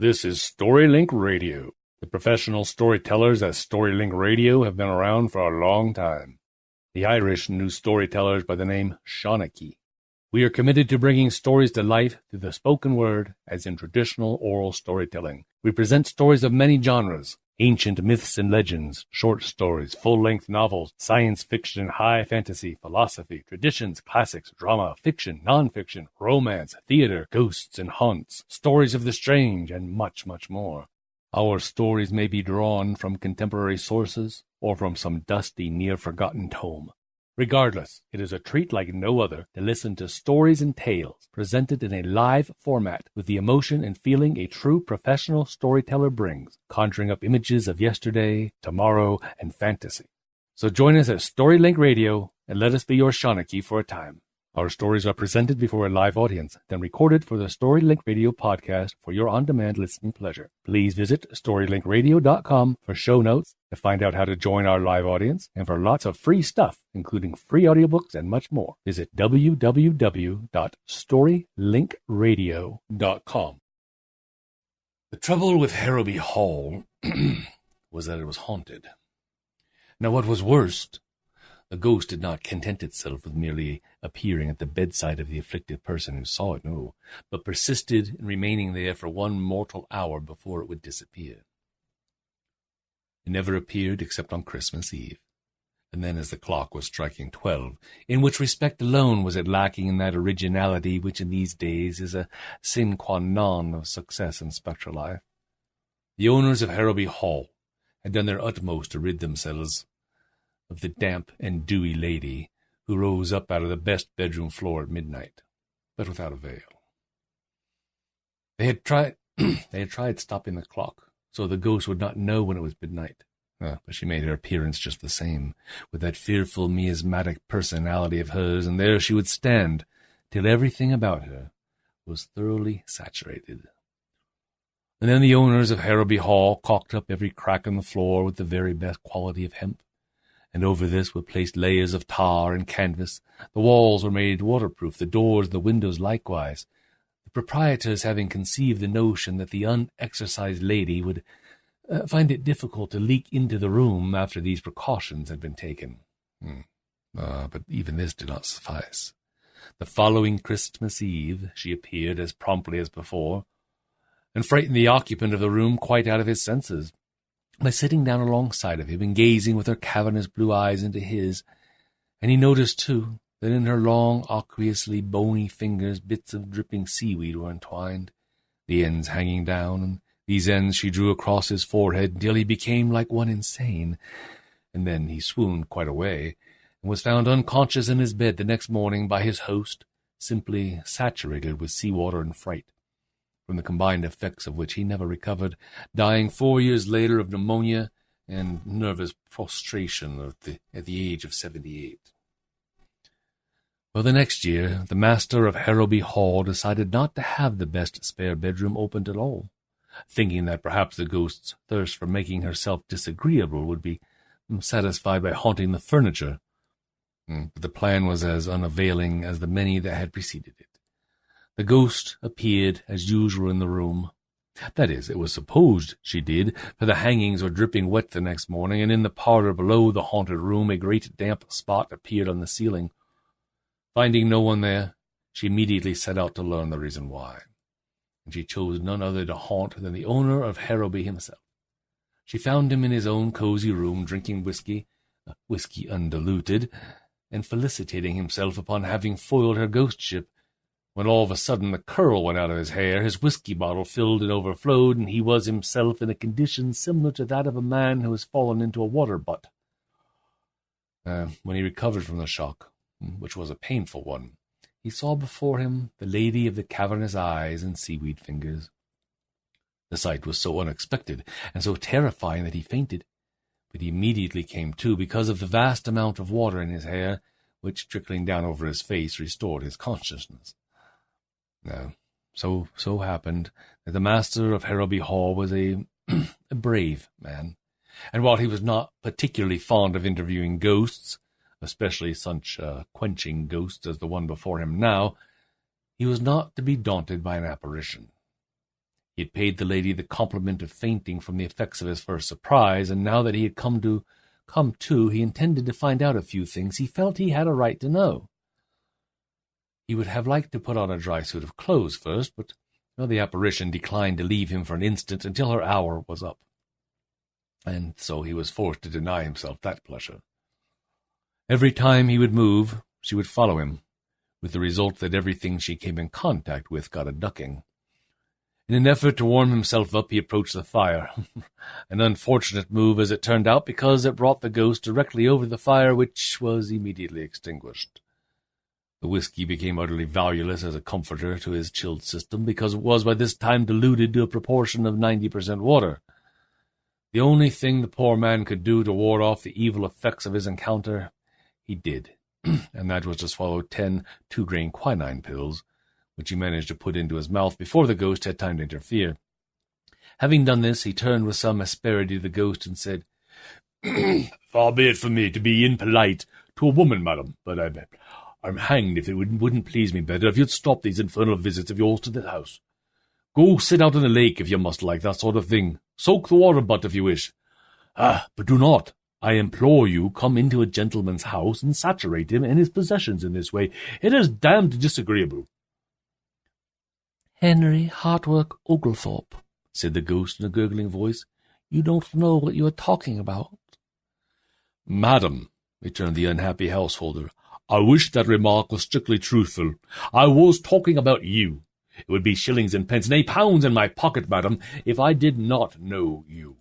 This is StoryLink Radio. The professional storytellers at StoryLink Radio have been around for a long time. The Irish knew storytellers by the name Shawnee. We are committed to bringing stories to life through the spoken word as in traditional oral storytelling. We present stories of many genres, ancient myths and legends, short stories, full-length novels, science fiction, high fantasy, philosophy, traditions, classics, drama, fiction, non-fiction, romance, theater, ghosts and haunts, stories of the strange, and much, much more. Our stories may be drawn from contemporary sources or from some dusty, near-forgotten tome. Regardless, it is a treat like no other to listen to stories and tales presented in a live format with the emotion and feeling a true professional storyteller brings, conjuring up images of yesterday, tomorrow, and fantasy. So join us at StoryLink Radio and let us be your Shawnee for a time. Our stories are presented before a live audience, then recorded for the StoryLink Radio podcast for your on-demand listening pleasure. Please visit StoryLinkRadio.com for show notes, to find out how to join our live audience, and for lots of free stuff, including free audiobooks and much more. Visit www.storylinkradio.com. The trouble with Harrowby Hall was that it was haunted. Now, what was worst, the ghost did not content itself with merely appearing at the bedside of the afflicted person who saw it, no, but persisted in remaining there for one mortal hour before it would disappear. It never appeared except on Christmas Eve, and then as the clock was striking 12, in which respect alone was it lacking in that originality which in these days is a sine qua non of success in spectral life. The owners of Harrowby Hall had done their utmost to rid themselves of the damp and dewy lady who rose up out of the best bedroom floor at midnight, but without avail. They had tried stopping the clock, so the ghost would not know when it was midnight. But she made her appearance just the same, with that fearful miasmatic personality of hers, and there she would stand, till everything about her was thoroughly saturated. And then the owners of Harrowby Hall caulked up every crack in the floor with the very best quality of hemp, and over this were placed layers of tar and canvas. The walls were made waterproof, the doors and the windows likewise, the proprietors having conceived the notion that the unexercised lady would find it difficult to leak into the room after these precautions had been taken. But even this did not suffice. The following Christmas Eve she appeared as promptly as before, and frightened the occupant of the room quite out of his senses, by sitting down alongside of him and gazing with her cavernous blue eyes into his, and he noticed, too, that in her long, aqueously bony fingers bits of dripping seaweed were entwined, the ends hanging down, and these ends she drew across his forehead until he became like one insane, and then he swooned quite away, and was found unconscious in his bed the next morning by his host, simply saturated with sea-water and fright, from the combined effects of which he never recovered, dying 4 years later of pneumonia and nervous prostration at the age of 78. Well, the next year, the master of Harrowby Hall decided not to have the best spare bedroom opened at all, thinking that perhaps the ghost's thirst for making herself disagreeable would be satisfied by haunting the furniture. But the plan was as unavailing as the many that had preceded it. The ghost appeared as usual in the room. That is, it was supposed she did, for the hangings were dripping wet the next morning, and in the parlor below the haunted room a great damp spot appeared on the ceiling. Finding no one there, she immediately set out to learn the reason why, and she chose none other to haunt than the owner of Harrowby himself. She found him in his own cozy room, drinking whiskey undiluted, and felicitating himself upon having foiled her ghostship, when all of a sudden the curl went out of his hair, his whiskey bottle filled and overflowed, and he was himself in a condition similar to that of a man who has fallen into a water butt. When he recovered from the shock, which was a painful one, he saw before him the lady of the cavernous eyes and seaweed fingers. The sight was so unexpected and so terrifying that he fainted, but he immediately came to because of the vast amount of water in his hair, which, trickling down over his face, restored his consciousness. Now, so happened that the master of Harrowby Hall was a brave man, and while he was not particularly fond of interviewing ghosts, especially such quenching ghosts as the one before him now, he was not to be daunted by an apparition. He had paid the lady the compliment of fainting from the effects of his first surprise, and now that he had come to, he intended to find out a few things he felt he had a right to know. He would have liked to put on a dry suit of clothes first, but the apparition declined to leave him for an instant until her hour was up, and so he was forced to deny himself that pleasure. Every time he would move, she would follow him, with the result that everything she came in contact with got a ducking. In an effort to warm himself up, he approached the fire. An unfortunate move, as it turned out, because it brought the ghost directly over the fire, which was immediately extinguished. The whiskey became utterly valueless as a comforter to his chilled system, because it was by this time diluted to a proportion of 90% water. The only thing the poor man could do to ward off the evil effects of his encounter, he did, and that was to swallow 10 2-grain quinine pills, which he managed to put into his mouth before the ghost had time to interfere. Having done this, he turned with some asperity to the ghost and said, "Far be it from me to be impolite to a woman, madam, but I'm hanged if it wouldn't please me better if you'd stop these infernal visits of yours to the house. Go sit out in the lake if you must like that sort of thing. Soak the water butt if you wish. But do not, I implore you, come into a gentleman's house and saturate him and his possessions in this way. It is damned disagreeable." "Henry Hartwork Oglethorpe," said the ghost in a gurgling voice, "you don't know what you are talking about." "Madam," returned the unhappy householder, "I wish that remark was strictly truthful. I was talking about you. It would be shillings and pence, nay, pounds in my pocket, madam, if I did not know you."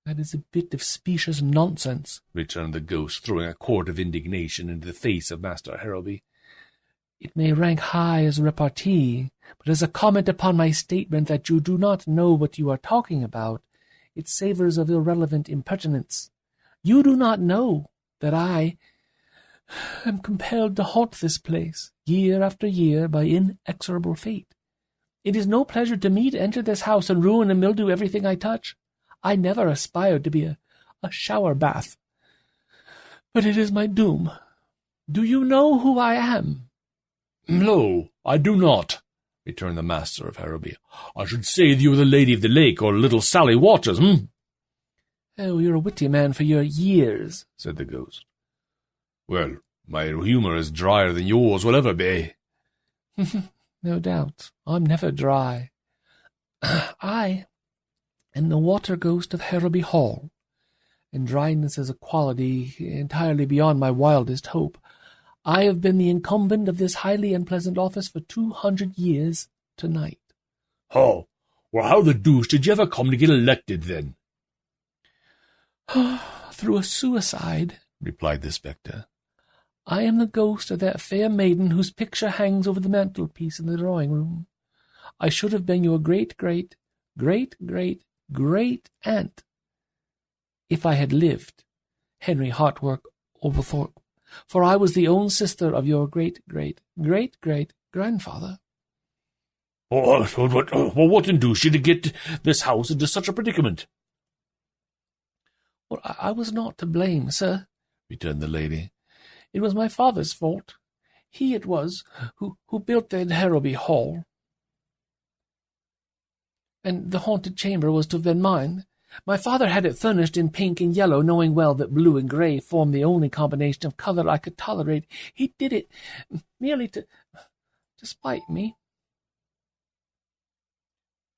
"That is a bit of specious nonsense," returned the ghost, throwing a quart of indignation into the face of Master Harrowby. "It may rank high as repartee, but as a comment upon my statement that you do not know what you are talking about, it savours of irrelevant impertinence. You do not know that I am compelled to haunt this place, year after year, by inexorable fate. It is no pleasure to me to enter this house and ruin and mildew everything I touch. I never aspired to be a shower bath, but it is my doom. Do you know who I am?" "No, I do not," returned the master of Harrowby. "I should say that you were the Lady of the Lake, or little Sally Waters, "Oh, you're a witty man for your years," said the ghost. "Well, my humour is drier than yours will ever be." "No doubt. I'm never dry. I am the water ghost of Harrowby Hall, and dryness is a quality entirely beyond my wildest hope. I have been the incumbent of this highly unpleasant office for 200 years tonight." "Oh, well, how the deuce did you ever come to get elected, then?" "Through a suicide," replied the spectre. "I am the ghost of that fair maiden whose picture hangs over the mantelpiece in the drawing-room. I should have been your great-great-great-great-great-aunt if I had lived, Henry Hartwork Oglethorpe, for I was the own sister of your great-great-great-great-grandfather." What induced you to get this house into such a predicament?" "Well, I was not to blame, sir," returned the lady. "It was my father's fault. He it was who built the Harrowby Hall, and the haunted chamber was to have been mine. My father had it furnished in pink and yellow, knowing well that blue and grey formed the only combination of colour I could tolerate. He did it merely to spite me.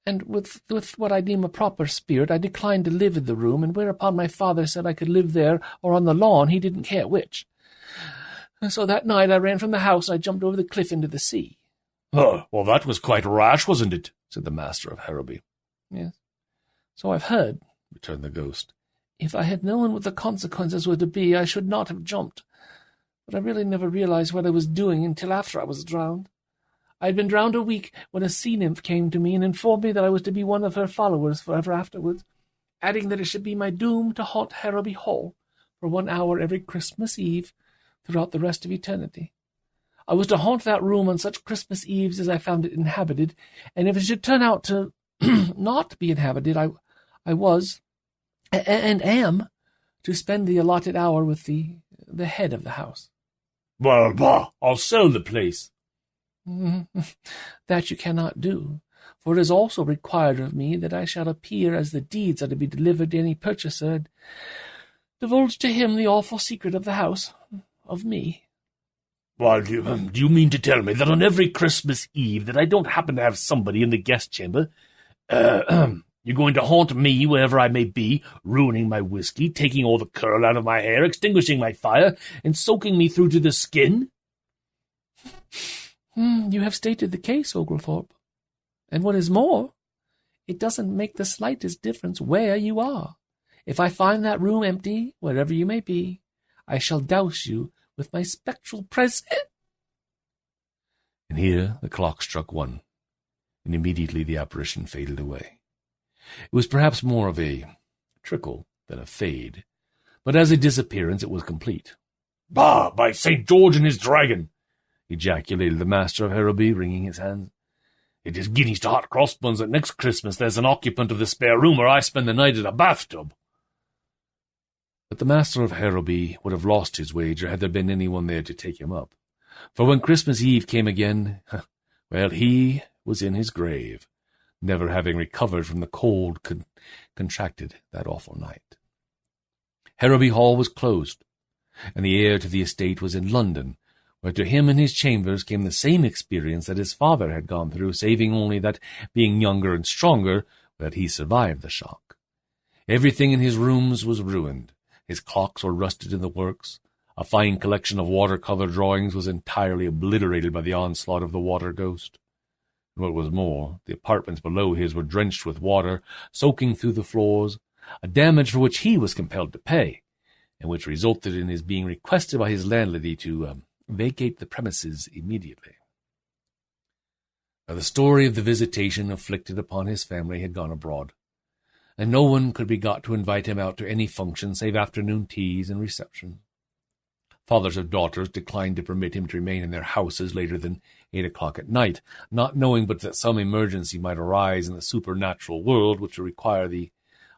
And with what I deem a proper spirit, I declined to live in the room, and whereupon my father said I could live there or on the lawn, he didn't care which. And so that night I ran from the house and I jumped over the cliff into the sea." "Oh, well, that was quite rash, wasn't it?" said the master of Harrowby. "Yes, so I've heard," returned the ghost. "If I had known what the consequences were to be, I should not have jumped. But I really never realized what I was doing until after I was drowned. I had been drowned a week when a sea-nymph came to me and informed me that I was to be one of her followers forever afterwards, adding that it should be my doom to haunt Harrowby Hall for 1 hour every Christmas Eve throughout the rest of eternity. I was to haunt that room on such Christmas Eves as I found it inhabited, and if it should turn out to not be inhabited, I was, and am, to spend the allotted hour with the head of the house." "Well, bah, I'll sell the place." "That you cannot do, For it is also required of me that I shall appear as the deeds are to be delivered to any purchaser, and divulge to him the awful secret of the house, of me. Well, do you mean to tell me that on every Christmas Eve that I don't happen to have somebody in the guest chamber, you're going to haunt me wherever I may be, ruining my whiskey, taking all the curl out of my hair, extinguishing my fire, and soaking me through to the skin? You have stated the case, Oglethorpe. And what is more, it doesn't make the slightest difference where you are. If I find that room empty, wherever you may be, I shall douse you with my spectral presence. And here the clock struck 1, and immediately the apparition faded away. It was perhaps more of a trickle than a fade, but as a disappearance it was complete. "Bah, by St. George and his dragon!" ejaculated the master of Harrowby, wringing his hands. "It is guineas to hot cross buns that next Christmas there's an occupant of the spare room where I spend the night in a bathtub." But the master of Harrowby would have lost his wager had there been anyone there to take him up. For when Christmas Eve came again, well, he was in his grave, never having recovered from the cold contracted that awful night. Harrowby Hall was closed, and the heir to the estate was in London, where to him and his chambers came the same experience that his father had gone through, saving only that, being younger and stronger, that he survived the shock. Everything in his rooms was ruined. His clocks were rusted in the works. A fine collection of watercolour drawings was entirely obliterated by the onslaught of the water ghost. And what was more, the apartments below his were drenched with water, soaking through the floors, a damage for which he was compelled to pay, and which resulted in his being requested by his landlady to vacate the premises immediately. Now, the story of the visitation afflicted upon his family had gone abroad, and no one could be got to invite him out to any function save afternoon teas and receptions. Fathers of daughters declined to permit him to remain in their houses later than 8 o'clock at night, not knowing but that some emergency might arise in the supernatural world which would require the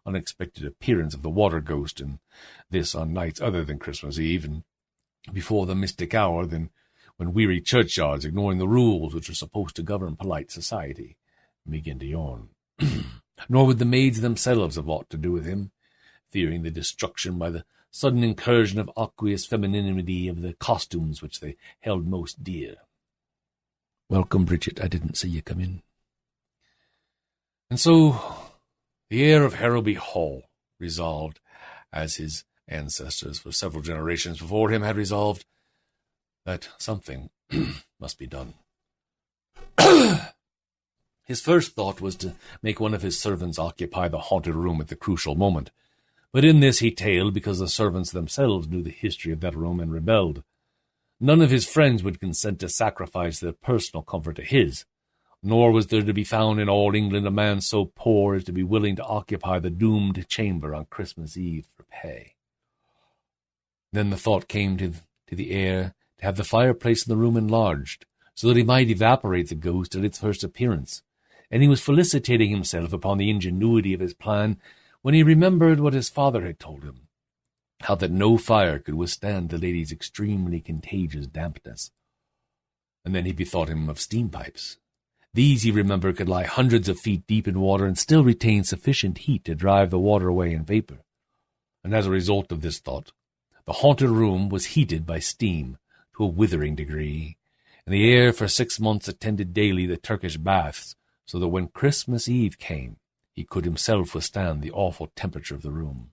unexpected appearance of the water ghost, and this on nights other than Christmas Eve, and before the mystic hour, than when weary churchyards, ignoring the rules which are supposed to govern polite society, begin to yawn. Nor would the maids themselves have aught to do with him, fearing the destruction by the sudden incursion of aqueous femininity of the costumes which they held most dear. "Welcome, Bridget. I didn't see you come in." And so the heir of Harrowby Hall resolved, as his ancestors for several generations before him had resolved, that something must be done. His first thought was to make one of his servants occupy the haunted room at the crucial moment, but in this he tailed because the servants themselves knew the history of that room and rebelled. None of his friends would consent to sacrifice their personal comfort to his, nor was there to be found in all England a man so poor as to be willing to occupy the doomed chamber on Christmas Eve for pay. Then the thought came to the heir to have the fireplace in the room enlarged, so that he might evaporate the ghost at its first appearance, and he was felicitating himself upon the ingenuity of his plan when he remembered what his father had told him, how that no fire could withstand the lady's extremely contagious dampness. And then he bethought him of steam pipes. These, he remembered, could lie hundreds of feet deep in water and still retain sufficient heat to drive the water away in vapor. And as a result of this thought, the haunted room was heated by steam to a withering degree, and the heir for 6 months attended daily the Turkish baths, so that when Christmas Eve came, he could himself withstand the awful temperature of the room.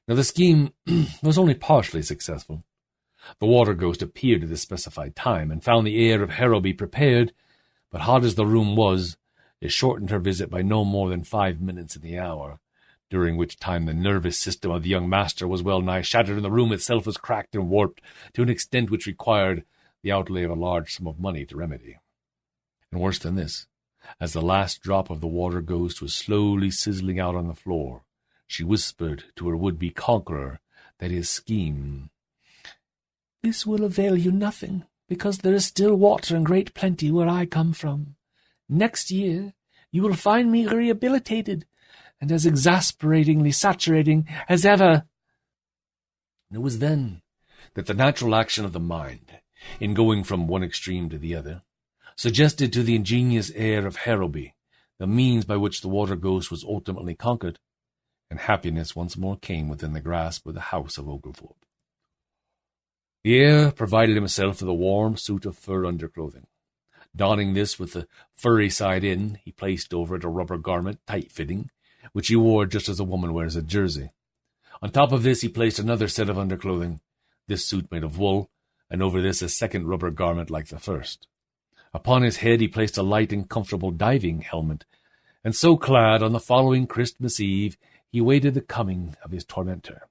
Now the scheme was only partially successful. The water ghost appeared at the specified time, and found the heir of Harrowby prepared, but hot as the room was, it shortened her visit by no more than 5 minutes in the hour, during which time the nervous system of the young master was well nigh shattered, and the room itself was cracked and warped to an extent which required the outlay of a large sum of money to remedy. And worse than this, as the last drop of the water ghost was slowly sizzling out on the floor, she whispered to her would-be conqueror that his scheme, "This will avail you nothing, because there is still water in great plenty where I come from. Next year you will find me rehabilitated, and as exasperatingly saturating as ever." And it was then that the natural action of the mind, in going from one extreme to the other, suggested to the ingenious heir of Harrowby the means by which the water ghost was ultimately conquered, and happiness once more came within the grasp of the house of Oglethorpe. The heir provided himself with a warm suit of fur underclothing. Donning this with the furry side in, he placed over it a rubber garment, tight-fitting, which he wore just as a woman wears a jersey. On top of this he placed another set of underclothing, this suit made of wool, and over this a second rubber garment like the first. Upon his head he placed a light and comfortable diving helmet, and so clad, on the following Christmas Eve, he waited the coming of his tormentor.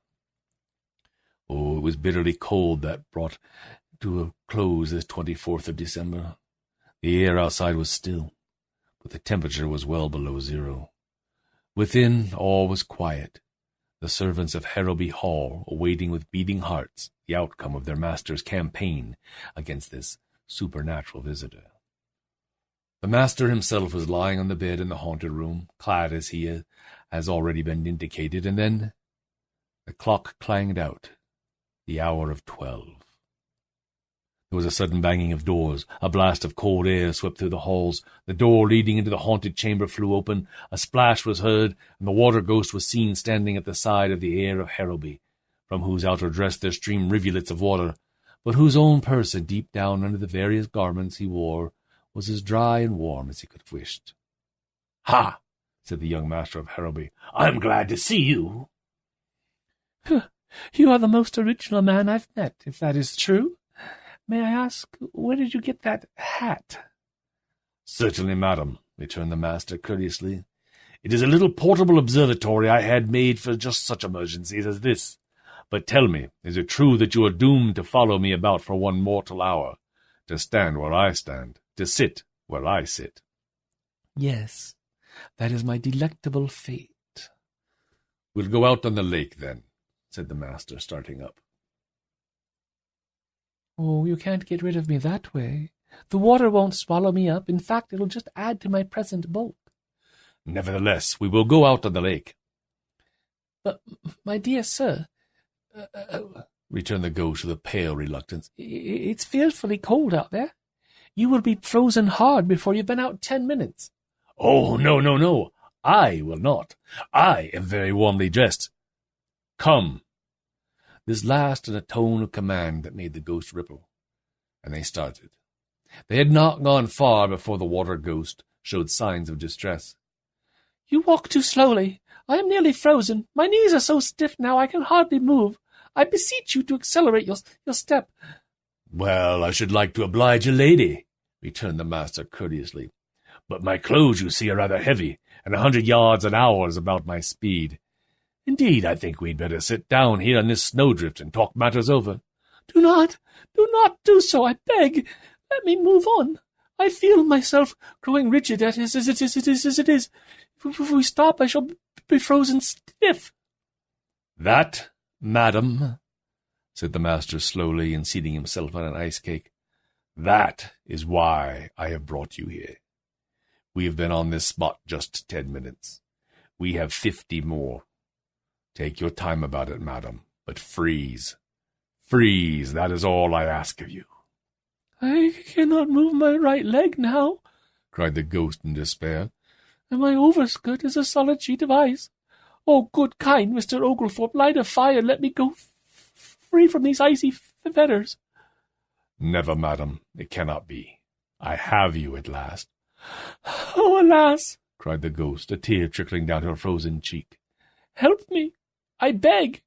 Oh, it was bitterly cold that brought to a close this 24th of December. The air outside was still, but the temperature was well below zero. Within, all was quiet, the servants of Harrowby Hall awaiting with beating hearts the outcome of their master's campaign against this supernatural visitor. The master himself was lying on the bed in the haunted room, clad as he has already been indicated, and then the clock clanged out, the hour of 12. There was a sudden banging of doors. A blast of cold air swept through the halls. The door leading into the haunted chamber flew open. A splash was heard, and the water ghost was seen standing at the side of the heir of Harrowby, from whose outer dress there streamed rivulets of water, but whose own person, deep down under the various garments he wore, was as dry and warm as he could have wished. "Ha!" said the young master of Harrowby. "I'm glad to see you." You are the most original man I've met, if that is true. May I ask, where did you get that hat?" "Certainly, madam," returned the master courteously. "It is a little portable observatory I had made for just such emergencies as this. But tell me, is it true that you are doomed to follow me about for one mortal hour, to stand where I stand, to sit where I sit?" "Yes, that is my delectable fate." "We'll go out on the lake, then," said the master, starting up. "Oh, you can't get rid of me that way. The water won't swallow me up. In fact, it'll just add to my present bulk." "Nevertheless, we will go out on the lake." "But, my dear sir," returned the ghost with a pale reluctance, "it's fearfully cold out there. You will be frozen hard before you've been out 10 minutes. "Oh, no, no, no. I will not. I am very warmly dressed. Come." This last in a tone of command that made the ghost ripple, and they started. They had not gone far before the water ghost showed signs of distress. "You walk too slowly. I am nearly frozen. My knees are so stiff now I can hardly move. I beseech you to accelerate your step." "Well, I should like to oblige a lady," returned the master courteously. "But my clothes, you see, are rather heavy, and 100 yards an hour is about my speed. Indeed, I think we'd better sit down here on this snowdrift and talk matters over." Do not do so, I beg. Let me move on. I feel myself growing rigid as it is. If we stop, I shall be frozen stiff." "That, madam," said the master slowly and seating himself on an ice cake, "that is why I have brought you here. We have been on this spot just 10 minutes. We have 50 more. Take your time about it, madam, but freeze. Freeze, that is all I ask of you." "I cannot move my right leg now," cried the ghost in despair. "and my overskirt is a solid sheet of ice. Oh, good, kind Mr. Oglethorpe, light a fire and let me go free from these icy fetters." "Never, madam, it cannot be. I have you at last." "Oh, alas!" cried the ghost, a tear trickling down her frozen cheek. "Help me, I beg.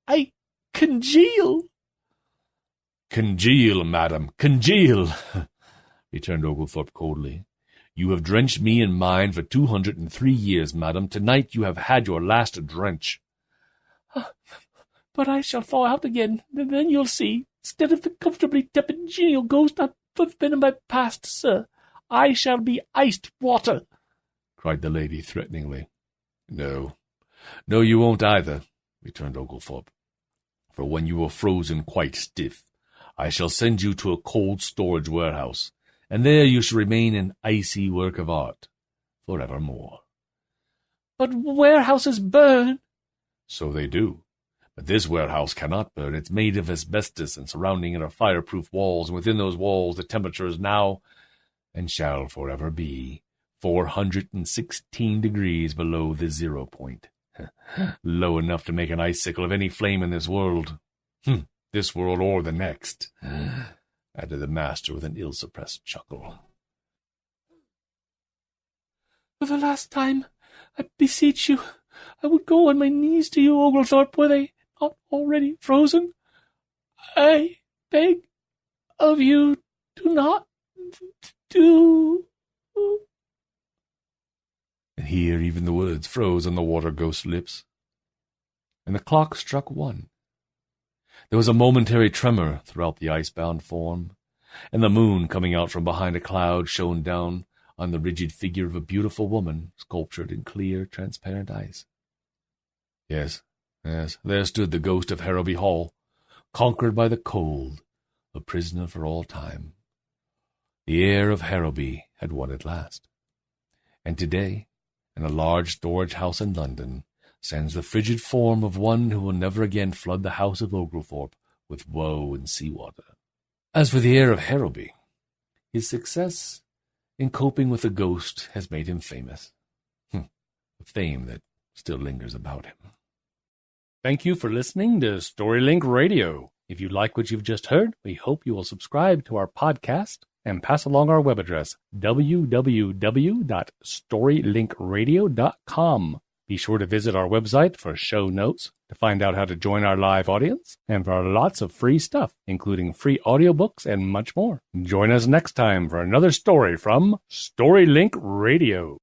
I congeal." "Congeal, madam, congeal," returned Oglethorpe coldly. "You have drenched me and mine for 203 years, madam. Tonight you have had your last drench." "But I shall thaw out again, and then you'll see. Instead of the comfortably tepid, genial ghost I've been in my past, sir, I shall be iced water," cried the lady threateningly. No, you won't either," returned Oglethorpe. "For when you are frozen quite stiff, I shall send you to a cold storage warehouse, and there you shall remain an icy work of art, forevermore." "But warehouses burn." "So they do. But this warehouse cannot burn. It's made of asbestos, and surrounding it are fireproof walls, and within those walls the temperature is now, and shall forever be, 416 degrees below the 0 point. Low enough to make an icicle of any flame in this world. This world or the next, added the master with an ill-suppressed chuckle. For the last time, I beseech you, I would go on my knees to you, Oglethorpe, were they not already frozen? I beg of you, do not do... And here even the words froze on the water ghost's lips. And the clock struck 1. There was a momentary tremor throughout the ice-bound form, and the moon, coming out from behind a cloud, shone down on the rigid figure of a beautiful woman sculptured in clear, transparent ice. Yes, there stood the ghost of Harrowby Hall, conquered by the cold, a prisoner for all time. The heir of Harrowby had won at last. And today, in a large storage house in London, stands the frigid form of one who will never again flood the house of Oglethorpe with woe and seawater. As for the heir of Harrowby, his success in coping with the ghost has made him famous. A fame that still lingers about him. Thank you for listening to StoryLink Radio. If you like what you've just heard, we hope you will subscribe to our podcast and pass along our web address, www.storylinkradio.com. Be sure to visit our website for show notes, to find out how to join our live audience, and for lots of free stuff, including free audiobooks and much more. Join us next time for another story from StoryLink Radio.